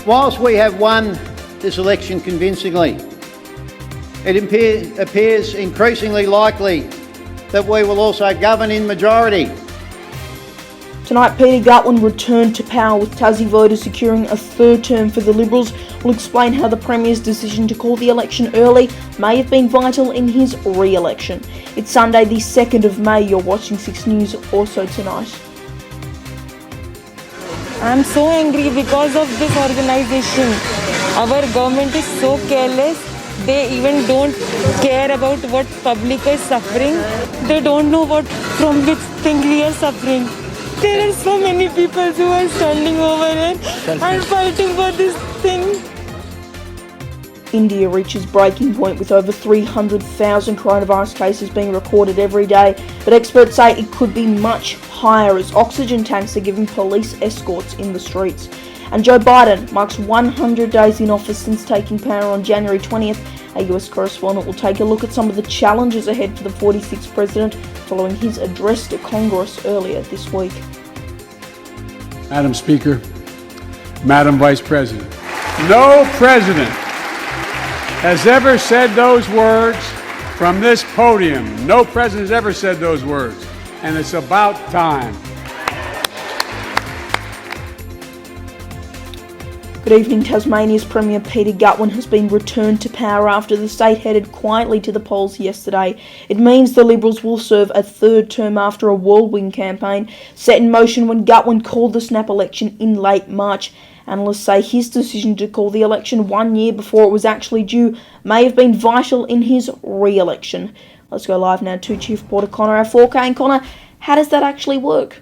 Whilst we have won this election convincingly, it appears increasingly likely that we will also govern in majority. Tonight, Peter Gutwein returned to power with Tassie voters securing a third term for the Liberals. We'll explain how the Premier's decision to call the election early may have been vital in his re-election. It's Sunday the 2nd of May. You're watching 6 News also tonight. I'm so angry because of this organisation. Our government is so careless. They even don't care about what public is suffering. They don't know from which thing we are suffering. There are so many people who are standing over here and fighting for this thing. India reaches breaking point with over 300,000 coronavirus cases being recorded every day, but experts say it could be much higher as oxygen tanks are giving police escorts in the streets. And Joe Biden marks 100 days in office since taking power on January 20th. Our US correspondent will take a look at some of the challenges ahead for the 46th president following his address to Congress earlier this week. Madam Speaker, Madam Vice President, no president has ever said those words from this podium. No president has ever said those words, and it's about time. Good evening. Tasmania's Premier Peter Gutwein has been returned to power after the state headed quietly to the polls yesterday. It means the Liberals will serve a third term after a whirlwind campaign set in motion when Gutwein called the snap election in late March. Analysts say his decision to call the election 1 year before it was actually due may have been vital in his re-election. Let's go live now to Chief Reporter Connor Aforka. And Connor, how does that actually work?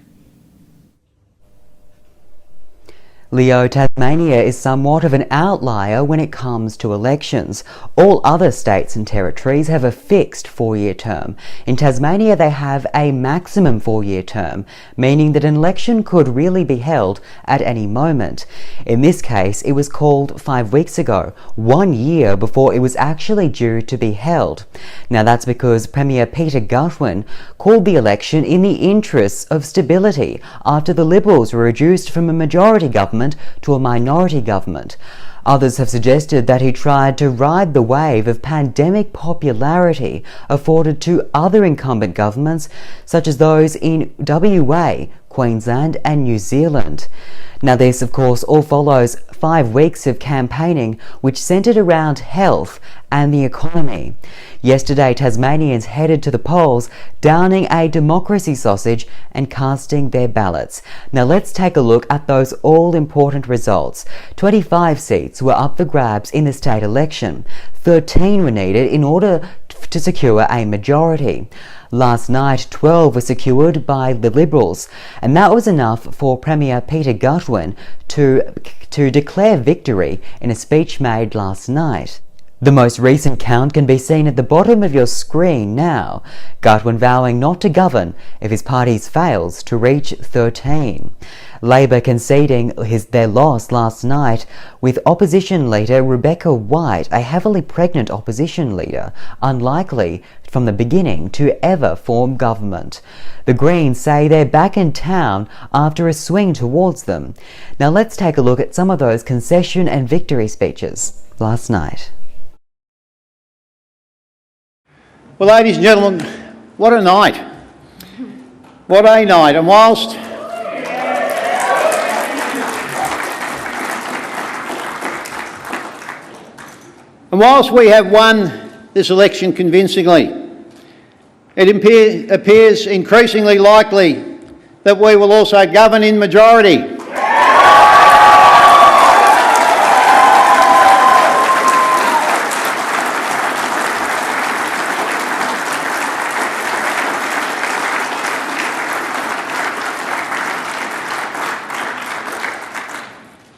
Leo, Tasmania is somewhat of an outlier when it comes to elections. All other states and territories have a fixed 4-year term. In Tasmania, they have a maximum 4-year term, meaning that an election could really be held at any moment. In this case, it was called 5 weeks ago, 1 year before it was actually due to be held. Now that's because Premier Peter Gutwein called the election in the interests of stability after the Liberals were reduced from a majority government to a minority government. Others have suggested that he tried to ride the wave of pandemic popularity afforded to other incumbent governments, such as those in WA, Queensland and New Zealand. Now this, of course, all follows 5 weeks of campaigning which centred around health and the economy. Yesterday, Tasmanians headed to the polls, downing a democracy sausage and casting their ballots. Now let's take a look at those all-important results. 25 seats were up for grabs in the state election. 13 were needed in order to secure a majority. Last night, 12 were secured by the Liberals, and that was enough for Premier Peter Gutwein to declare victory in a speech made last night. The most recent count can be seen at the bottom of your screen now, Gutwein vowing not to govern if his party fails to reach 13. Labor conceding their loss last night, with opposition leader Rebecca White, a heavily pregnant opposition leader, unlikely from the beginning to ever form government. The Greens say they're back in town after a swing towards them. Now let's take a look at some of those concession and victory speeches last night. Well, ladies and gentlemen, what a night. What a night. And whilst we have won this election convincingly, it appears increasingly likely that we will also govern in majority.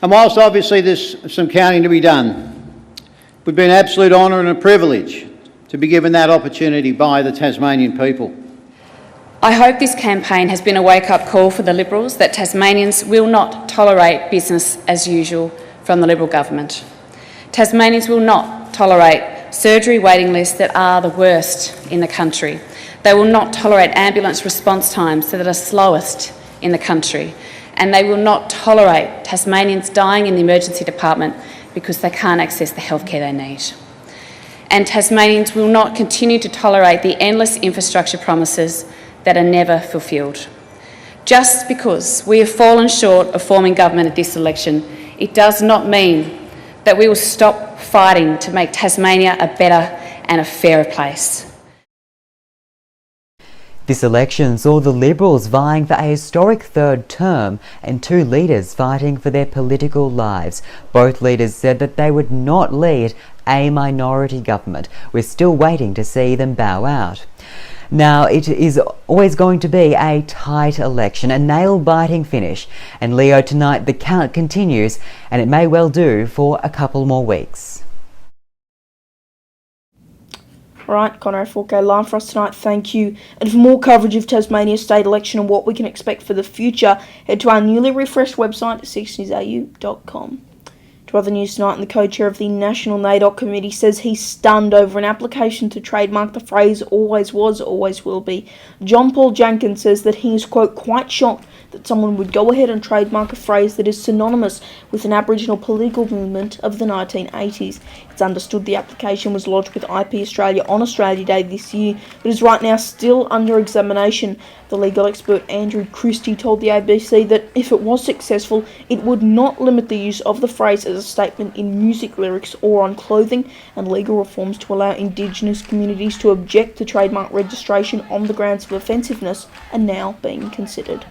And whilst obviously there's some counting to be done, it would be an absolute honour and a privilege to be given that opportunity by the Tasmanian people. I hope this campaign has been a wake-up call for the Liberals that Tasmanians will not tolerate business as usual from the Liberal government. Tasmanians will not tolerate surgery waiting lists that are the worst in the country. They will not tolerate ambulance response times that are slowest in the country. and they will not tolerate Tasmanians dying in the emergency department because they can't access the healthcare they need. And Tasmanians will not continue to tolerate the endless infrastructure promises that are never fulfilled. Just because we have fallen short of forming government at this election, it does not mean that we will stop fighting to make Tasmania a better and a fairer place. This election saw the Liberals vying for a historic third term and two leaders fighting for their political lives. Both leaders said that they would not lead a minority government. We're still waiting to see them bow out. Now, it is always going to be a tight election, a nail-biting finish. And Leo, tonight the count continues, and it may well do for a couple more weeks. Alright, Conrad 4K live for us tonight, thank you. And for more coverage of Tasmania's state election and what we can expect for the future, head to our newly refreshed website at 6newsau.com. To other news tonight, and the co-chair of the National NAIDOC Committee says he's stunned over an application to trademark the phrase always was, always will be. John Paul Jenkins says that he is, quote, quite shocked that someone would go ahead and trademark a phrase that is synonymous with an Aboriginal political movement of the 1980s. It's understood the application was lodged with IP Australia on Australia Day this year, but is right now still under examination. The legal expert Andrew Christie told the ABC that if it was successful, it would not limit the use of the phrase as a statement in music lyrics or on clothing, and legal reforms to allow Indigenous communities to object to trademark registration on the grounds of offensiveness are now being considered.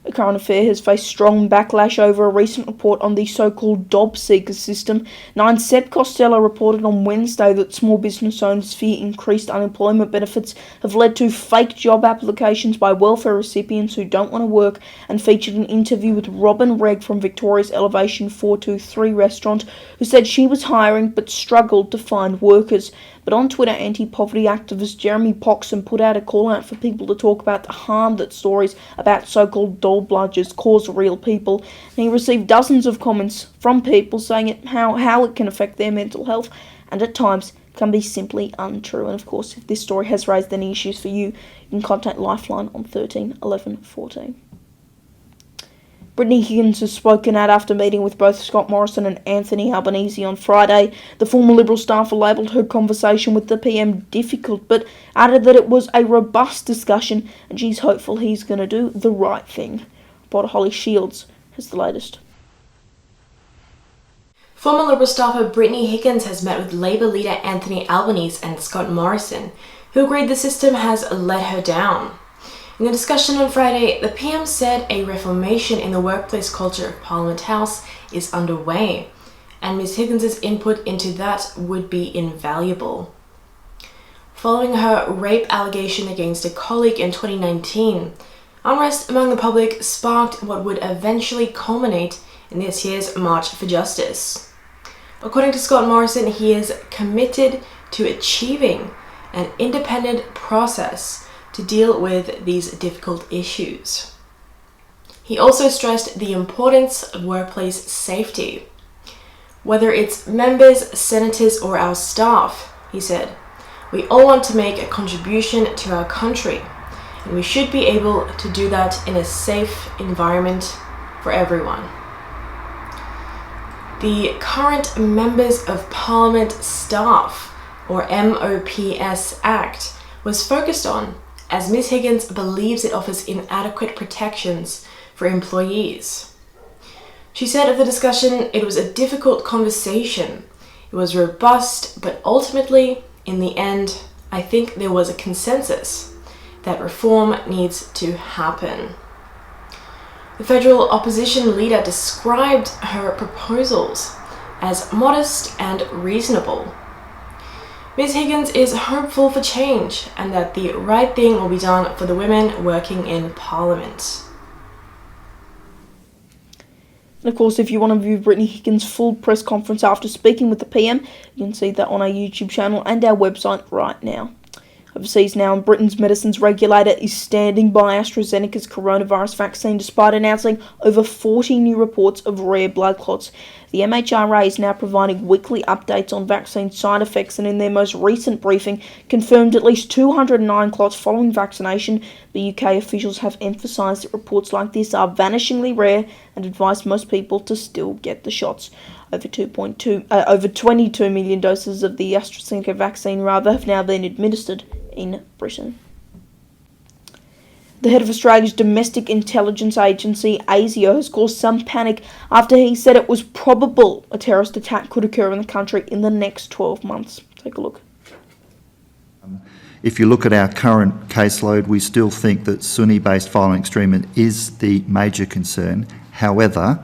A current affair has faced strong backlash over a recent report on the so-called job seeker system. 9 Seb Costello reported on Wednesday that small business owners fear increased unemployment benefits have led to fake job applications by welfare recipients who don't want to work, and featured an interview with Robin Regg from Victoria's Elevation 423 restaurant, who said she was hiring but struggled to find workers. But on Twitter, anti-poverty activist Jeremy Poxon put out a call out for people to talk about the harm that stories about so-called dole bludgers cause real people, and he received dozens of comments from people saying how it can affect their mental health, and at times can be simply untrue. And of course, if this story has raised any issues for you, you can contact Lifeline on 13 11 14. Brittany Higgins has spoken out after meeting with both Scott Morrison and Anthony Albanese on Friday. The former Liberal staffer labelled her conversation with the PM difficult, but added that it was a robust discussion and she's hopeful he's going to do the right thing. Reporter Holly Shields has the latest. Former Liberal staffer Brittany Higgins has met with Labor leader Anthony Albanese and Scott Morrison, who agreed the system has let her down. In the discussion on Friday, the PM said a reformation in the workplace culture of Parliament House is underway, and Ms Higgins' input into that would be invaluable. Following her rape allegation against a colleague in 2019, unrest among the public sparked what would eventually culminate in this year's March for Justice. According to Scott Morrison, he is committed to achieving an independent process to deal with these difficult issues. He also stressed the importance of workplace safety. Whether it's members, senators, or our staff, he said, we all want to make a contribution to our country, and we should be able to do that in a safe environment for everyone. The current Members of Parliament Staff, or MOPS Act, was focused on, as Ms Higgins believes it offers inadequate protections for employees. She said of the discussion, it was a difficult conversation. It was robust, but ultimately, in the end, I think there was a consensus that reform needs to happen. The federal opposition leader described her proposals as modest and reasonable. Ms Higgins is hopeful for change and that the right thing will be done for the women working in Parliament. And of course, if you want to view Brittany Higgins' full press conference after speaking with the PM, you can see that on our YouTube channel and our website right now. Overseas now, and Britain's medicines regulator is standing by AstraZeneca's coronavirus vaccine despite announcing over 40 new reports of rare blood clots. The MHRA is now providing weekly updates on vaccine side effects, and in their most recent briefing confirmed at least 209 clots following vaccination. The UK officials have emphasised that reports like this are vanishingly rare and advised most people to still get the shots. Over 22 million doses of the AstraZeneca vaccine have now been administered in Britain. The head of Australia's domestic intelligence agency, ASIO, has caused some panic after he said it was probable a terrorist attack could occur in the country in the next 12 months. Take a look. If you look at our current caseload, we still think that Sunni-based violent extremism is the major concern. However,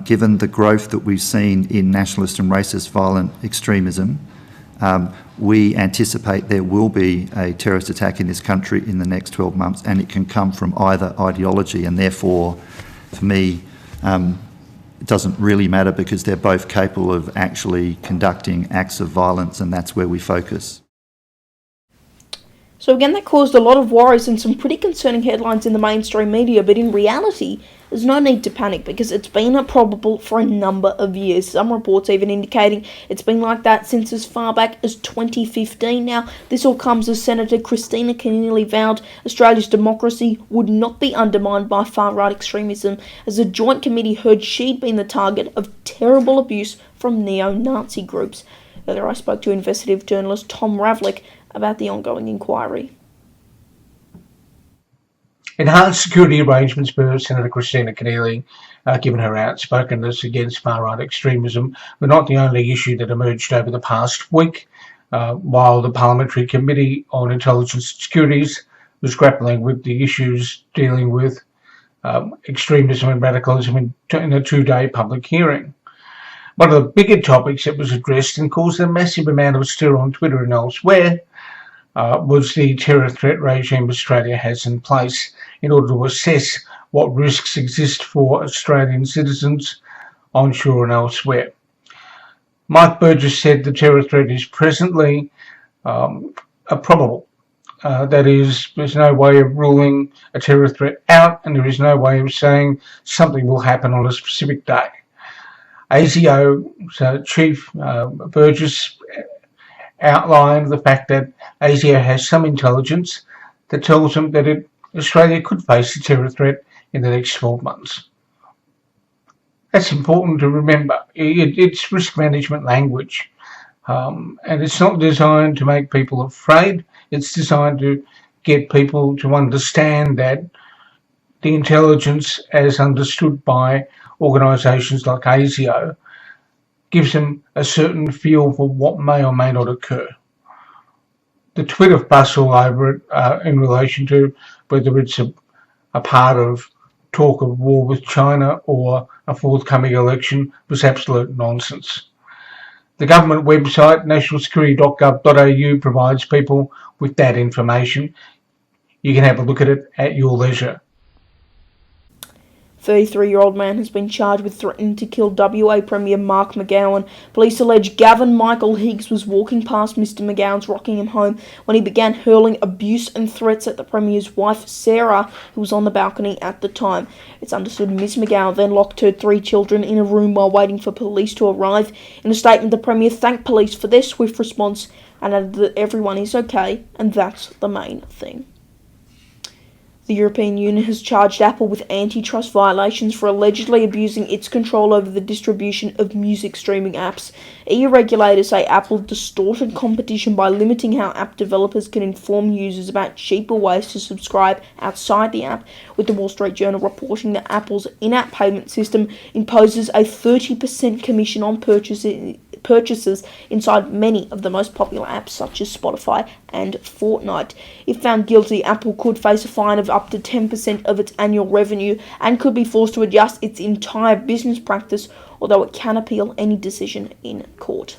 given the growth that we've seen in nationalist and racist violent extremism, we anticipate there will be a terrorist attack in this country in the next 12 months, and it can come from either ideology, and therefore, for me, it doesn't really matter because they're both capable of actually conducting acts of violence, and that's where we focus. So again, that caused a lot of worries and some pretty concerning headlines in the mainstream media, but in reality, there's no need to panic because it's been probable for a number of years. Some reports even indicating it's been like that since as far back as 2015. Now, this all comes as Senator Kristina Keneally vowed Australia's democracy would not be undermined by far-right extremism, as a joint committee heard she'd been the target of terrible abuse from neo-Nazi groups. Earlier, I spoke to investigative journalist Tom Ravlic about the ongoing inquiry. Enhanced security arrangements for Senator Kristina Keneally, given her outspokenness against far-right extremism, were not the only issue that emerged over the past week. While the Parliamentary Committee on Intelligence and Securities was grappling with the issues dealing with extremism and radicalism in a two-day public hearing. One of the bigger topics that was addressed and caused a massive amount of stir on Twitter and elsewhere was the terror threat regime Australia has in place in order to assess what risks exist for Australian citizens onshore and elsewhere. Mike Burgess said the terror threat is presently probable. That is, there's no way of ruling a terror threat out, and there is no way of saying something will happen on a specific day. ASIO Chief Burgess outlined the fact that ASIO has some intelligence that tells them that Australia could face a terror threat in the next 12 months. That's important to remember. It's risk management language, and it's not designed to make people afraid. It's designed to get people to understand that the intelligence, as understood by organisations like ASIO, gives them a certain feel for what may or may not occur. The Twitter fuss all over it in relation to whether it's a part of talk of war with China or a forthcoming election was absolute nonsense. The government website, nationalsecurity.gov.au, provides people with that information. You can have a look at it at your leisure. 33-year-old man has been charged with threatening to kill WA Premier Mark McGowan. Police allege Gavin Michael Higgs was walking past Mr McGowan's Rockingham home when he began hurling abuse and threats at the Premier's wife, Sarah, who was on the balcony at the time. It's understood Ms McGowan then locked her 3 children in a room while waiting for police to arrive. In a statement, the Premier thanked police for their swift response and added that everyone is okay, and that's the main thing. The European Union has charged Apple with antitrust violations for allegedly abusing its control over the distribution of music streaming apps. EU regulators say Apple distorted competition by limiting how app developers can inform users about cheaper ways to subscribe outside the app, with the Wall Street Journal reporting that Apple's in-app payment system imposes a 30% commission on purchases inside many of the most popular apps such as Spotify and Fortnite. If found guilty, Apple could face a fine of up to 10% of its annual revenue and could be forced to adjust its entire business practice, although it can appeal any decision in court.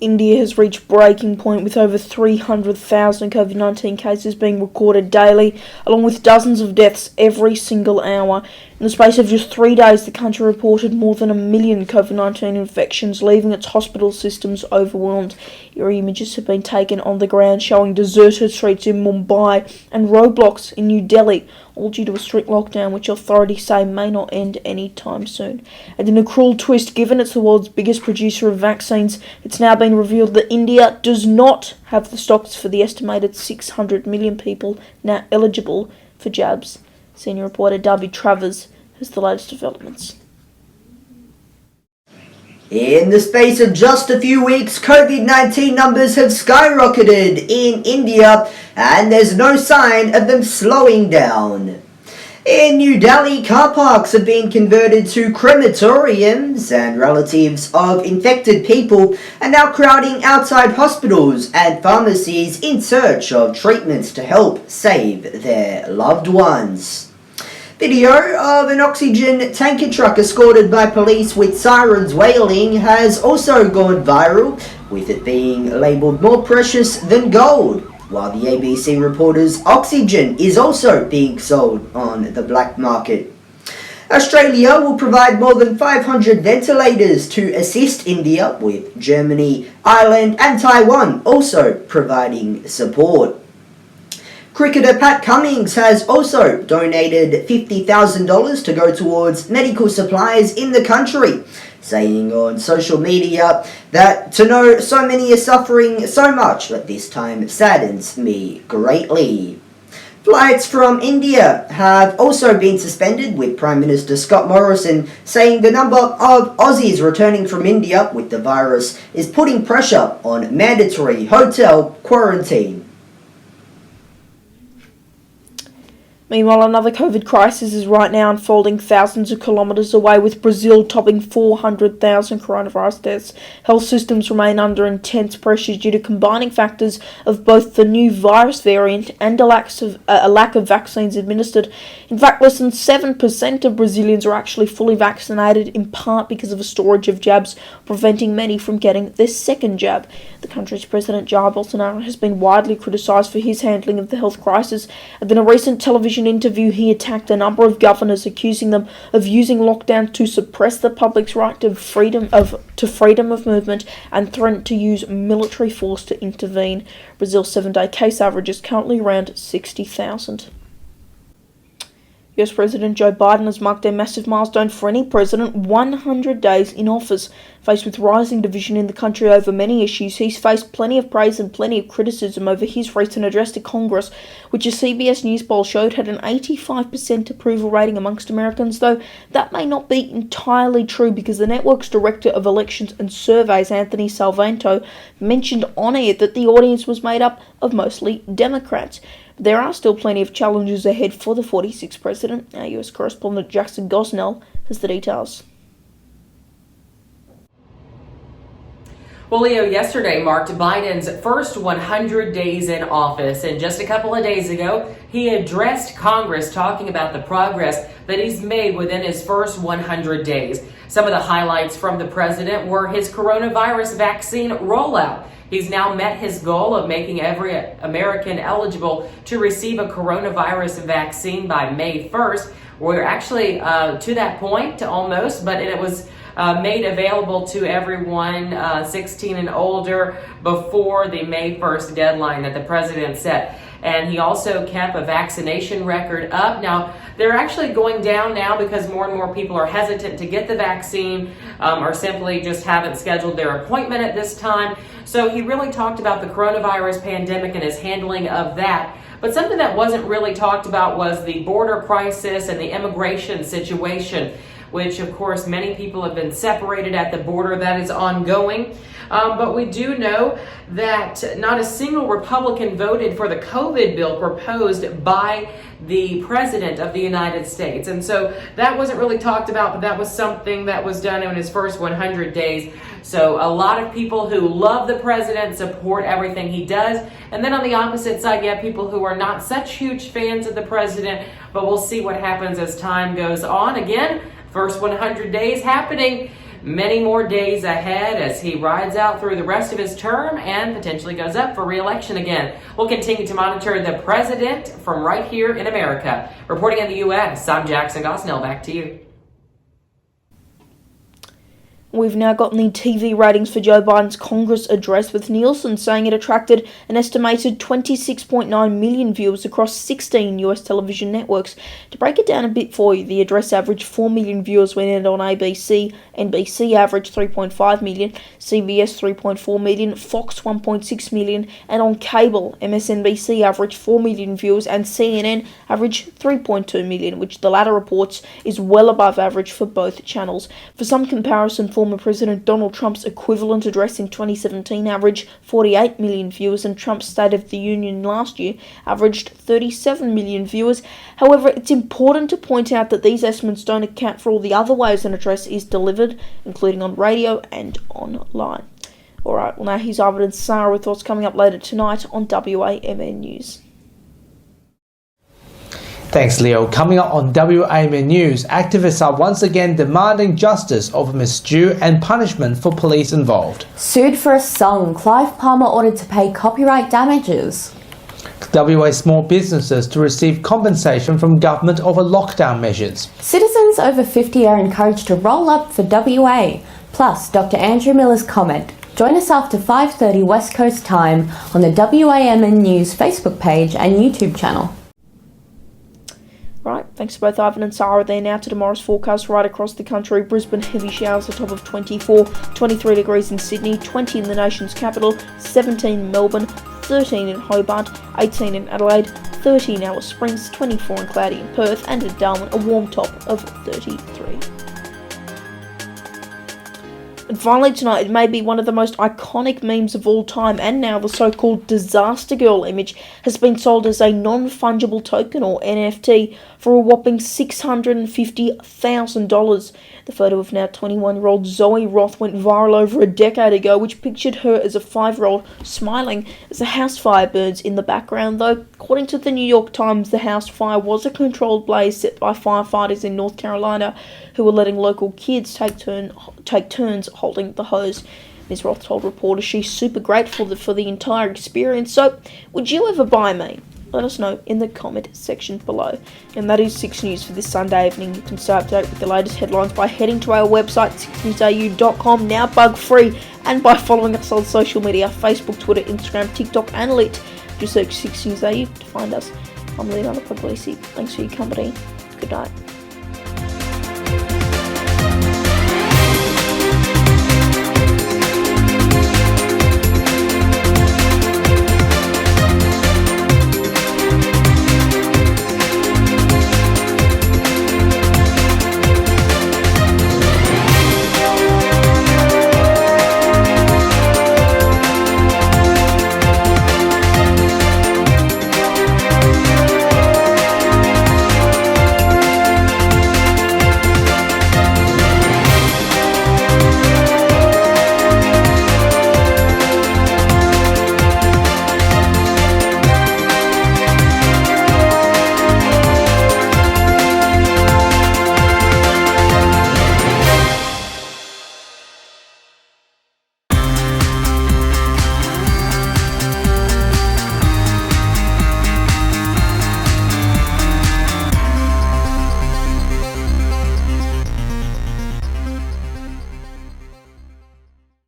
India has reached breaking point with over 300,000 COVID-19 cases being recorded daily, along with dozens of deaths every single hour. In the space of just 3 days, the country reported more than 1 million COVID-19 infections, leaving its hospital systems overwhelmed. Eerie images have been taken on the ground showing deserted streets in Mumbai and roadblocks in New Delhi, all due to a strict lockdown which authorities say may not end anytime soon. And in a cruel twist, given it's the world's biggest producer of vaccines, it's now been revealed that India does not have the stocks for the estimated 600 million people now eligible for jabs. Senior reporter Darby Travers has the latest developments. In the space of just a few weeks, COVID-19 numbers have skyrocketed in India, and there's no sign of them slowing down. In New Delhi, car parks have been converted to crematoriums, and relatives of infected people are now crowding outside hospitals and pharmacies in search of treatments to help save their loved ones. Video of an oxygen tanker truck escorted by police with sirens wailing has also gone viral, with it being labelled more precious than gold, while the ABC reporters oxygen is also being sold on the black market. Australia will provide more than 500 ventilators to assist India, with Germany, Ireland and Taiwan also providing support. Cricketer Pat Cummins has also donated $50,000 to go towards medical supplies in the country, saying on social media that to know so many are suffering so much at this time saddens me greatly. Flights from India have also been suspended, with Prime Minister Scott Morrison saying the number of Aussies returning from India with the virus is putting pressure on mandatory hotel quarantine. Meanwhile, another COVID crisis is right now unfolding thousands of kilometres away, with Brazil topping 400,000 coronavirus deaths. Health systems remain under intense pressure due to combining factors of both the new virus variant and a lack of vaccines administered. In fact, less than 7% of Brazilians are actually fully vaccinated, in part because of a storage of jabs, preventing many from getting their second jab. The country's President Jair Bolsonaro has been widely criticised for his handling of the health crisis, and in a recent television interview he attacked a number of governors, accusing them of using lockdown to suppress the public's right to freedom of movement, and threatened to use military force to intervene. Brazil's 7-day case average is currently around 60,000. US President Joe Biden has marked a massive milestone for any president: 100 days in office. Faced with rising division in the country over many issues, he's faced plenty of praise and plenty of criticism over his recent address to Congress, which a CBS News poll showed had an 85% approval rating amongst Americans, though that may not be entirely true, because the network's Director of Elections and Surveys, Anthony Salvanto, mentioned on air that the audience was made up of mostly Democrats. There are still plenty of challenges ahead for the 46th president. Our US correspondent Jackson Gosnell has the details. Well, Leo, yesterday marked Biden's first 100 days in office, and just a couple of days ago, he addressed Congress talking about the progress that he's made within his first 100 days. Some of the highlights from the president were his coronavirus vaccine rollout. He's now met his goal of making every American eligible to receive a coronavirus vaccine by May 1st. We're actually to that point almost, but it was made available to everyone 16 and older before the May 1st deadline that the president set. And he also kept a vaccination record up. Now, they're actually going down now because more and more people are hesitant to get the vaccine or simply just haven't scheduled their appointment at this time. So he really talked about the coronavirus pandemic and his handling of that. But something that wasn't really talked about was the border crisis and the immigration situation, which of course many people have been separated at the border. That is ongoing. But we do know that not a single Republican voted for the COVID bill proposed by the President of the United States. And so that wasn't really talked about, but that was something that was done in his first 100 days. So a lot of people who love the president, support everything he does. And then on the opposite side, you have people who are not such huge fans of the president, but we'll see what happens as time goes on. Again, first 100 days happening many more days ahead as he rides out through the rest of his term and potentially goes up for re-election again. We'll continue to monitor the president from right here in America. Reporting in the U.S., I'm Jackson Gosnell. Back to you. We've now gotten the TV ratings for Joe Biden's Congress address, with Nielsen saying it attracted an estimated 26.9 million viewers across 16 US television networks. To break it down a bit for you, the address averaged 4 million viewers when it aired on ABC, NBC averaged 3.5 million, CBS 3.4 million, Fox 1.6 million, and on cable, MSNBC averaged 4 million viewers and CNN averaged 3.2 million, which the latter reports is well above average for both channels. For some comparison, former President Donald Trump's equivalent address in 2017 averaged 48 million viewers, and Trump's State of the Union last year averaged 37 million viewers. However, it's important to point out that these estimates don't account for all the other ways an address is delivered, including on radio and online. Alright, well now here's Ivan and Sarah with what's coming up later tonight on WAMN News. Thanks, Leo. Coming up on WAMN News, activists are once again demanding justice over misdue and punishment for police involved. Sued for a song, Clive Palmer ordered to pay copyright damages. WA small businesses to receive compensation from government over lockdown measures. Citizens over 50 are encouraged to roll up for WA. Plus, Dr. Andrew Miller's comment. Join us after 5:30 West Coast time on the WAMN News Facebook page and YouTube channel. Right, thanks to both Ivan and Sarah there. Now to tomorrow's forecast right across the country. Brisbane, heavy showers, a top of 24, 23 degrees in Sydney, 20 in the nation's capital, 17 in Melbourne, 13 in Hobart, 18 in Adelaide, 30 in Alice Springs, 24 and cloudy in Perth, and in Darwin, a warm top of 33. And finally tonight, it may be one of the most iconic memes of all time, and now the so-called Disaster Girl image has been sold as a non-fungible token, or NFT, for a whopping $650,000. The photo of now 21-year-old Zoe Roth went viral over a decade ago, which pictured her as a 5-year-old smiling as a house fire burns in the background, though according to the New York Times, the house fire was a controlled blaze set by firefighters in North Carolina who were letting local kids take turns holding the hose. Ms. Roth told reporters she's super grateful for the entire experience. So, would you ever buy me? Let us know in the comment section below. And that is 6 News for this Sunday evening. You can stay up to date with the latest headlines by heading to our website, 6newsau.com, now bug-free, and by following us on social media, Facebook, Twitter, Instagram, TikTok, and Lit. Just search 6 News AU to find us. I'm Leonardo Puglisi. Thanks for your company. Good night.